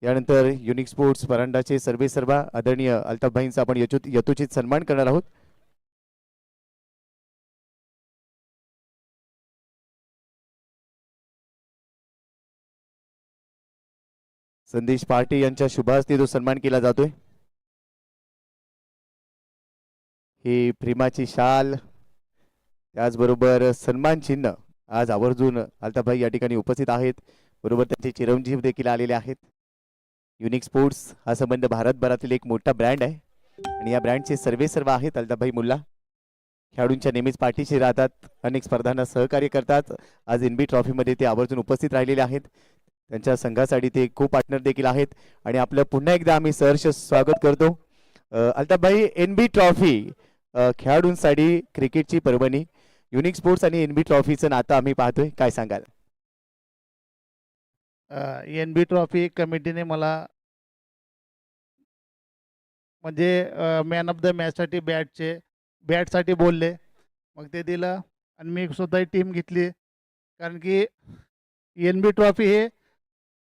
यानंतर unique sports परांडाचे सर्वे सर्वा आदरणीय अल्ताफभाईंचा आपण यथोचित सन्मान करणार आहोत। संदेश पार्टी यांच्या शुभ हस्ते जो सन्मान केला जातोय, ही प्रेमाची शाल त्याचबरोबर सन्मान चिन्ह आज आवर्जून अल्ताफभाई या ठिकाणी उपस्थित आहेत, बरोबर त्यांचे चिरंजीव देखील आलेले आहेत। युनिक स्पोर्ट्स हा संबंध भारतभरातील एक मोठा ब्रँड आहे आणि या ब्रँडचे सर्वे सर्व आहेत अल्ताफभाई मुल्ला। खेळाडूंच्या नेहमीच पाठीशी राहतात, अनेक स्पर्धांना सहकार्य करतात। आज एनबी ट्रॉफीमध्ये ते आवर्जून उपस्थित राहिलेले आहेत, त्यांच्या संघासाठी ते को पार्टनर देखील आहेत आणि आपलं पुन्हा एकदा आम्ही सहर्ष स्वागत करतो। अल्ताफभाई, एनबी ट्रॉफी खेळाडूंसाठी क्रिकेटची पर्वणी, युनिक स्पोर्ट्स आणि एनबी ट्रॉफीचं नातं आम्ही पाहतोय, काय सांगाल? एनबी ट्रॉफी कमिटीने मला म्हणजे मॅन ऑफ द मॅचसाठी बॅटसाठी बोलले, मग ते दिलं आणि मी स्वतः टीम घेतली, कारण की एनबी ट्रॉफी हे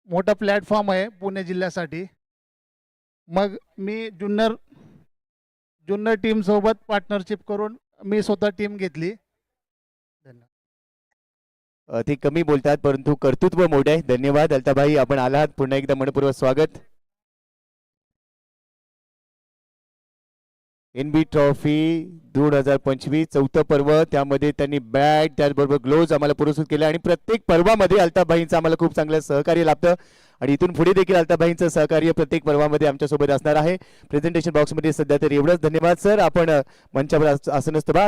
मोठा प्लॅटफॉर्म आहे पुणे जिल्ह्यासाठी। मग मी जुन्नर टीमसोबत पार्टनरशिप करून मी स्वतः टीम घेतली। धन्यवाद। ते कमी बोलतात परंतु कर्तृत्व मोठे आहे। धन्यवाद अल्ताफभाई, आपण आलात, पुन्हा एकदा मनपूर्वक स्वागत। एनबी ट्रॉफी 2025 चौथं पर्व, त्यामध्ये त्यांनी बॅट त्याचबरोबर ग्लोव्ज आम्हाला पुरस्कृत केले आणि प्रत्येक पर्वामध्ये अल्ताफभाईंचं आम्हाला खूप चांगलं सहकार्य लाभतं आणि इथून पुढे देखील अल्ताफभाईंचं सहकार्य प्रत्येक पर्वामध्ये आमच्यासोबत असणार आहे। प्रेझेंटेशन बॉक्समध्ये सध्या तर एवढंच। धन्यवाद सर, आपण मंचावर आसनस्थ व्हा।